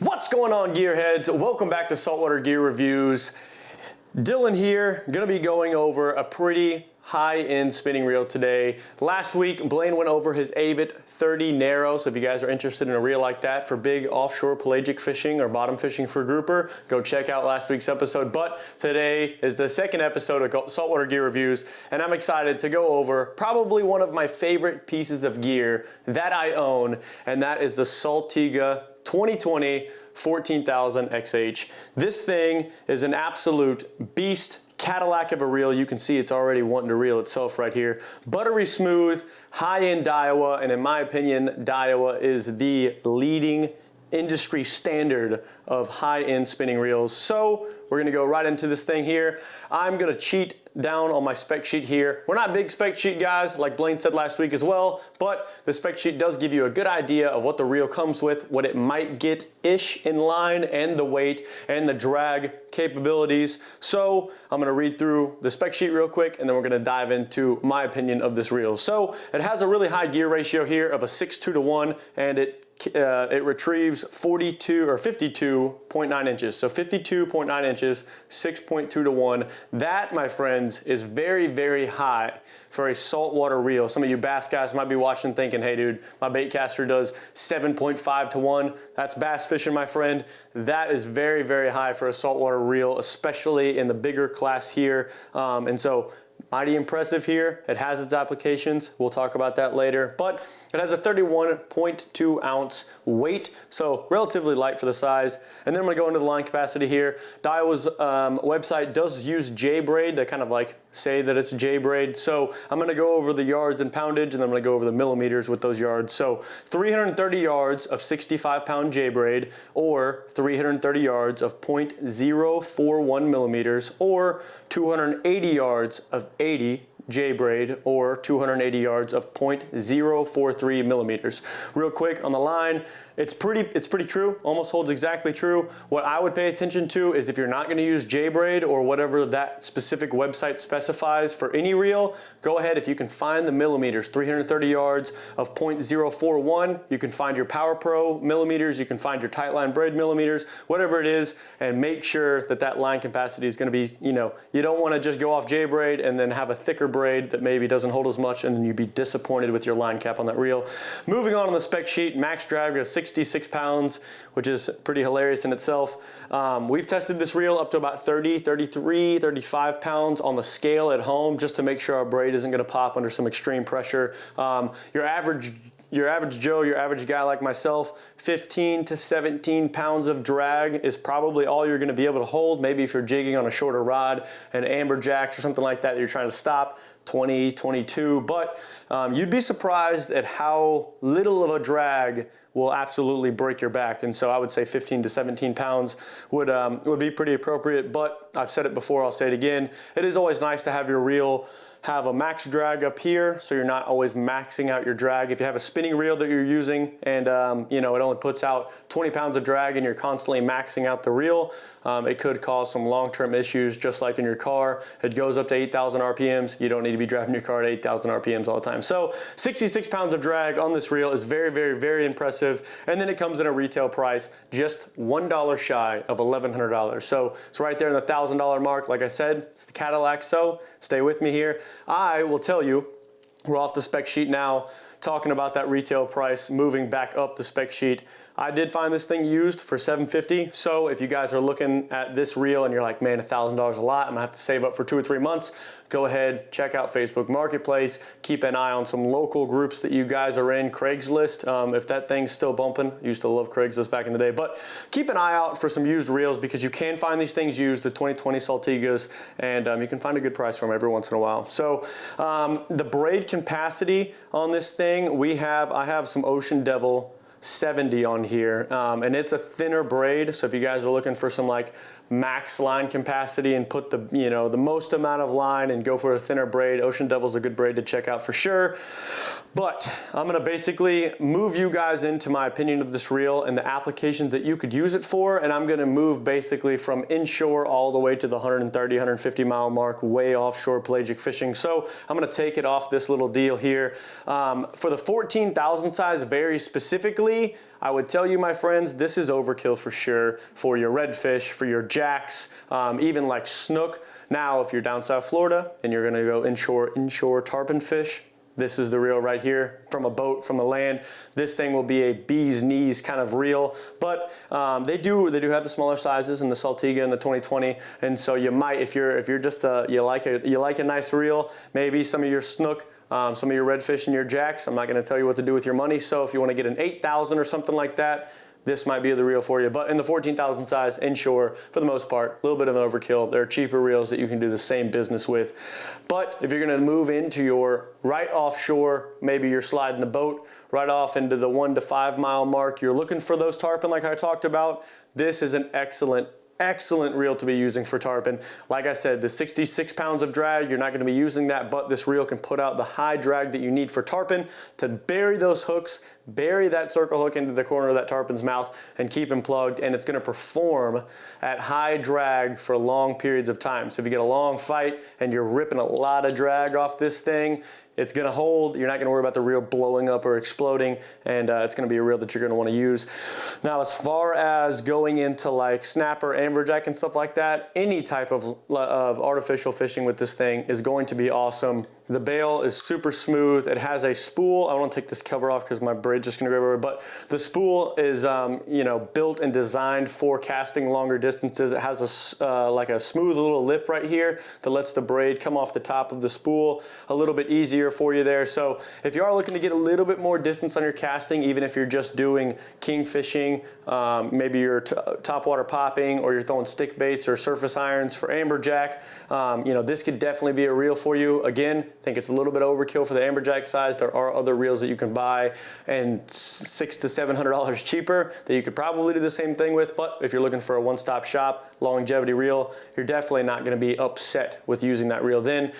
What's going on, gearheads? Welcome back to Saltwater Gear Reviews. Dylan here, gonna be going over a pretty high-end spinning reel today. Last week, Blaine went over his Avit 30 Narrow, so if you guys are interested in a reel like that for big offshore pelagic fishing or bottom fishing for grouper, go check out last week's episode. But today is the second episode of Saltwater Gear Reviews, and I'm excited to go over probably one of my favorite pieces of gear that I own, and that is the Saltiga 2020 14,000 XH. This thing is an absolute beast, Cadillac of a reel. You can see it's already wanting to reel itself right here. Buttery smooth, high-end Daiwa, and in my opinion, Daiwa is the leading industry standard of high-end spinning reels. So we're gonna go right into this thing here. I'm gonna cheat down on my spec sheet here. We're not big spec sheet guys, like Blaine said last week as well, but the spec sheet does give you a good idea of what the reel comes with, what it might get-ish in line, and the weight and the drag capabilities. So I'm gonna read through the spec sheet real quick, and then we're gonna dive into my opinion of this reel. So it has a really high gear ratio here of a 6:2 to 1, and it retrieves 42 or 52.9 inches. So 52.9 inches, 6.2 to 1. That, my friends, is very, very high for a saltwater reel. Some of you bass guys might be watching thinking, hey dude, my bait caster does 7.5 to 1. That's bass fishing, my friend. That is very, very high for a saltwater reel, especially in the bigger class here. And so mighty impressive here. It has its applications. We'll talk about that later, but it has a 31.2 ounce weight, so relatively light for the size. And then I'm gonna go into the line capacity here. Daiwa's website does use J-braid. They kind of like say that it's J-braid. So I'm gonna go over the yards and poundage, and then I'm gonna go over the millimeters with those yards. So 330 yards of 65-pound J-braid, or 330 yards of 0.041 millimeters, or 280 yards of 80 J-braid, or 280 yards of 0.043 millimeters. Real quick on the line, it's pretty true, almost holds exactly true. What I would pay attention to is if you're not gonna use J-braid or whatever that specific website specifies for any reel, go ahead, if you can find the millimeters, 330 yards of 0.041, you can find your Power Pro millimeters, you can find your Tightline braid millimeters, whatever it is, and make sure that that line capacity is gonna be, you don't wanna just go off J-braid and then have a thicker braid that maybe doesn't hold as much, and then you'd be disappointed with your line cap on that reel. Moving on the spec sheet, max drag of 66 pounds, which is pretty hilarious in itself. We've tested this reel up to about 30, 33, 35 pounds on the scale at home, just to make sure our braid isn't gonna pop under some extreme pressure. Your average Joe, your average guy like myself, 15 to 17 pounds of drag is probably all you're gonna be able to hold. Maybe if you're jigging on a shorter rod, an amberjack or something like that you're trying to stop, 20, 22, but you'd be surprised at how little of a drag will absolutely break your back. And so I would say 15 to 17 pounds would be pretty appropriate, but I've said it before, I'll say it again. It is always nice to have your reel have a max drag up here, so you're not always maxing out your drag. If you have a spinning reel that you're using and it only puts out 20 pounds of drag and you're constantly maxing out the reel, it could cause some long-term issues, just like in your car. It goes up to 8,000 RPMs. You don't need to be driving your car at 8,000 RPMs all the time. So 66 pounds of drag on this reel is very, very, very impressive. And then it comes in a retail price just $1 shy of $1,100. So it's right there in the $1,000 mark. Like I said, it's the Cadillac, so stay with me here. I will tell you, we're off the spec sheet now, talking about that retail price, moving back up the spec sheet. I did find this thing used for $750, so if you guys are looking at this reel and you're like, man, $1,000 a lot, I'm gonna have to save up for 2 or 3 months, go ahead, check out Facebook Marketplace, keep an eye on some local groups that you guys are in, Craigslist, if that thing's still bumping. I used to love Craigslist back in the day, but keep an eye out for some used reels, because you can find these things used, the 2020 Saltigas, and you can find a good price for them every once in a while. So the braid capacity on this thing, I have some Ocean Devil 70 on here, and it's a thinner braid, so if you guys are looking for some like max line capacity and put the the most amount of line and go for a thinner braid, Ocean Devil's a good braid to check out for sure. But I'm gonna basically move you guys into my opinion of this reel and the applications that you could use it for, and I'm gonna move basically from inshore all the way to the 130, 150 mile mark, way offshore pelagic fishing. So I'm gonna take it off this little deal here. For the 14,000 size very specifically, typically, I would tell you, my friends, this is overkill for sure for your redfish, for your jacks, even like snook. Now, if you're down South Florida and you're gonna go inshore tarpon fish, this is the reel right here from a boat, from the land. This thing will be a bee's knees kind of reel, but they do have the smaller sizes in the Saltiga and the 2020, and so you might, if you're just you like a nice reel, maybe some of your snook, some of your redfish and your jacks. I'm not going to tell you what to do with your money. So if you want to get an 8,000 or something like that, this might be the reel for you. But in the 14,000 size inshore, for the most part, a little bit of an overkill. There are cheaper reels that you can do the same business with. But if you're going to move into your right offshore, maybe you're sliding the boat right off into the 1 to 5 mile mark, you're looking for those tarpon like I talked about, this is an excellent reel to be using for tarpon. Like I said, the 66 pounds of drag, you're not going to be using that, but this reel can put out the high drag that you need for tarpon to bury those hooks, bury that circle hook into the corner of that tarpon's mouth and keep him plugged, and it's going to perform at high drag for long periods of time. So if you get a long fight and you're ripping a lot of drag off this thing, it's going to hold. You're not going to worry about the reel blowing up or exploding, and it's going to be a reel that you're going to want to use. Now, as far as going into like snapper, amberjack, and stuff like that, any type of artificial fishing with this thing is going to be awesome. The Bale is super smooth. It has a spool. I want to take this cover off because my braid's just going to go everywhere. But the spool is, built and designed for casting longer distances. It has like a smooth little lip right here that lets the braid come off the top of the spool a little bit easier for you there. So if you are looking to get a little bit more distance on your casting, even if you're just doing king fishing, maybe you're topwater popping, or you're throwing stick baits or surface irons for amberjack, this could definitely be a reel for you. Again, I think it's a little bit overkill for the amberjack size. There are other reels that you can buy and $600 to $700 cheaper that you could probably do the same thing with. But if you're looking for a one-stop shop longevity reel, you're definitely not going to be upset with using that reel then.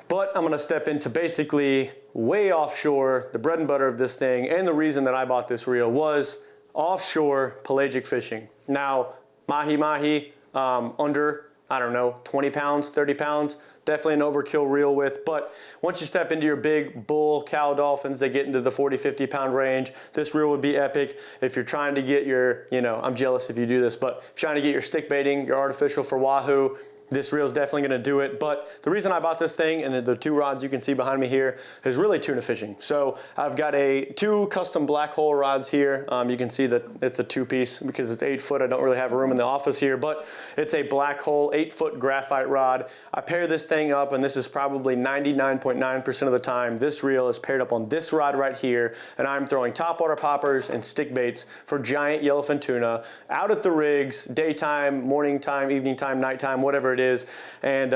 But I'm going to step into basically way offshore, the bread and butter of this thing, and the reason that I bought this reel was offshore pelagic fishing. Now, mahi under, I don't know, 20 pounds, 30 pounds, definitely an overkill reel with, but once you step into your big bull cow dolphins, they get into the 40, 50 pound range. This reel would be epic. If you're trying to get your, I'm jealous if you do this, but if you're trying to get your stick baiting, your artificial for wahoo, this reel is definitely going to do it. But the reason I bought this thing, and the two rods you can see behind me here, is really tuna fishing. So I've got two custom black hole rods here. You can see that it's a two-piece because it's 8 foot. I don't really have room in the office here, but it's a black hole 8-foot graphite rod. I pair this thing up, and this is probably 99.9% of the time, this reel is paired up on this rod right here, and I'm throwing topwater poppers and stick baits for giant yellowfin tuna out at the rigs, daytime, morning time, evening time, nighttime, whatever it is. And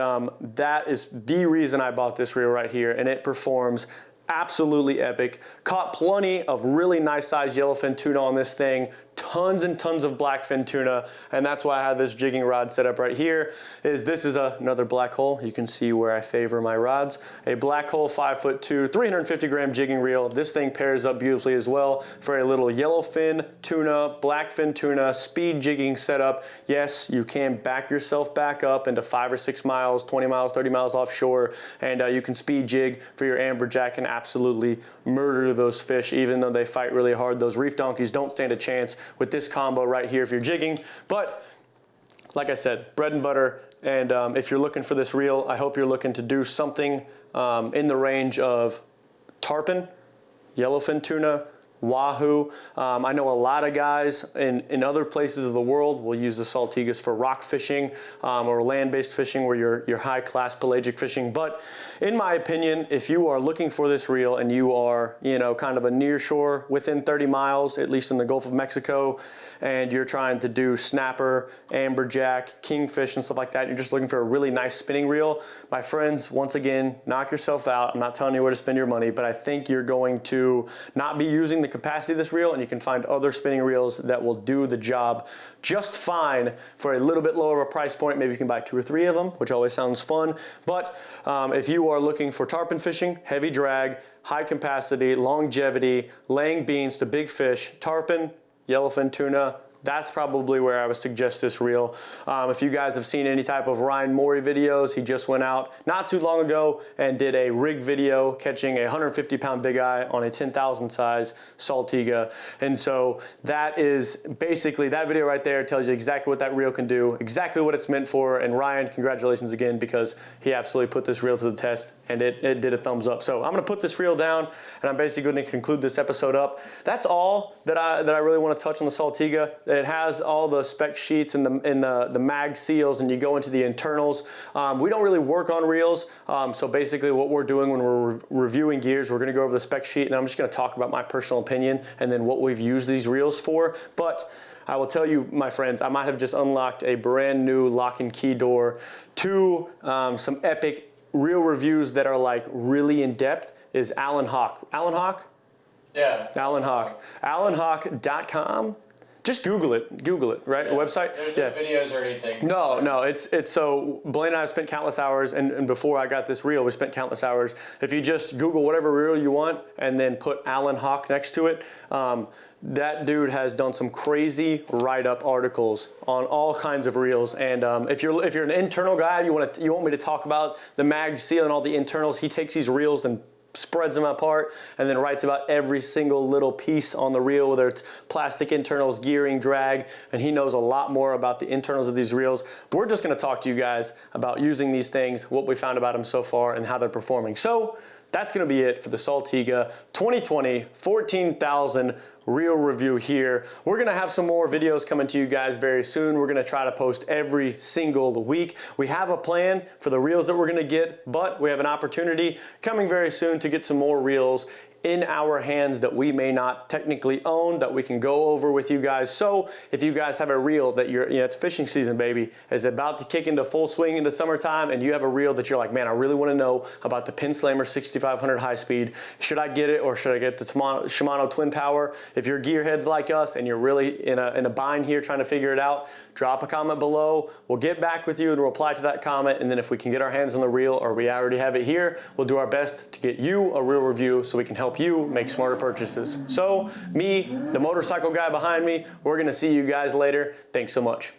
that is the reason I bought this reel right here, and it performs absolutely epic. Caught plenty of really nice sized yellowfin tuna on this thing, tons and tons of blackfin tuna, and that's why I have this jigging rod set up right here. This is another black hole. You can see where I favor my rods. A black hole 5'2", 350 gram jigging reel. This thing pairs up beautifully as well for a little yellowfin tuna, blackfin tuna, speed jigging setup. Yes, you can back yourself back up into 5 or 6 miles, 20 miles, 30 miles offshore, and you can speed jig for your amberjack and absolutely murder those fish, even though they fight really hard. Those reef donkeys don't stand a chance with this combo right here if you're jigging. But like I said, bread and butter. And if you're looking for this reel, I hope you're looking to do something in the range of tarpon, yellowfin tuna, wahoo. I know a lot of guys in other places of the world will use the Saltigas for rock fishing or land-based fishing where you're high-class pelagic fishing. But in my opinion, if you are looking for this reel and you are, kind of a near shore within 30 miles, at least in the Gulf of Mexico, and you're trying to do snapper, amberjack, kingfish, and stuff like that, you're just looking for a really nice spinning reel, my friends, once again, knock yourself out. I'm not telling you where to spend your money, but I think you're going to not be using the capacity of this reel, and you can find other spinning reels that will do the job just fine for a little bit lower of a price point. Maybe you can buy 2 or 3 of them, which always sounds fun. But if you are looking for tarpon fishing, heavy drag, high capacity, longevity, laying beans to big fish, tarpon, yellowfin tuna, that's probably where I would suggest this reel. If you guys have seen any type of Ryan Morey videos, he just went out not too long ago and did a rig video catching a 150-pound big eye on a 10,000 size Saltiga. And so that is basically, that video right there tells you exactly what that reel can do, exactly what it's meant for. And Ryan, congratulations again, because he absolutely put this reel to the test and it did a thumbs up. So I'm gonna put this reel down and I'm basically gonna conclude this episode up. That's all that I really want to touch on the Saltiga. It has all the spec sheets and the mag seals, and you go into the internals. We don't really work on reels, so basically what we're doing when we're reviewing gears, we're going to go over the spec sheet, and I'm just going to talk about my personal opinion and then what we've used these reels for. But I will tell you, my friends, I might have just unlocked a brand new lock and key door to some epic reel reviews that are like really in depth. Is Alan Hawk. Alan Hawk? Yeah. Alan Hawk. AlanHawk.com. Just Google it, right? Yeah. A website? There's no videos or anything. No, it's so Blaine and I have spent countless hours, and before I got this reel, we spent countless hours. If you just Google whatever reel you want and then put Alan Hawk next to it, that dude has done some crazy write-up articles on all kinds of reels. And if you're an internal guy, you want me to talk about the mag seal and all the internals, he takes these reels and spreads them apart and then writes about every single little piece on the reel, whether it's plastic internals, gearing, drag, and he knows a lot more about the internals of these reels. We're just going to talk to you guys about using these things, what we found about them so far, and how they're performing. So that's going to be it for the Saltiga 2020 14,000 reel review here. We're going to have some more videos coming to you guys very soon. We're going to try to post every single week. We have a plan for the reels that we're going to get, but we have an opportunity coming very soon to get some more reels in our hands that we may not technically own, that we can go over with you guys. So if you guys have a reel that it's fishing season, baby, is about to kick into full swing into summertime, and you have a reel that you're like, man, I really want to know about the Pin Slammer 6500 high speed. Should I get it, or should I get the Shimano Twin Power? If you're gearheads like us and you're really in a bind here trying to figure it out, drop a comment below. We'll get back with you and reply to that comment. And then if we can get our hands on the reel, or we already have it here, we'll do our best to get you a reel review so we can help you make smarter purchases. So me, the motorcycle guy behind me, we're gonna see you guys later. Thanks so much.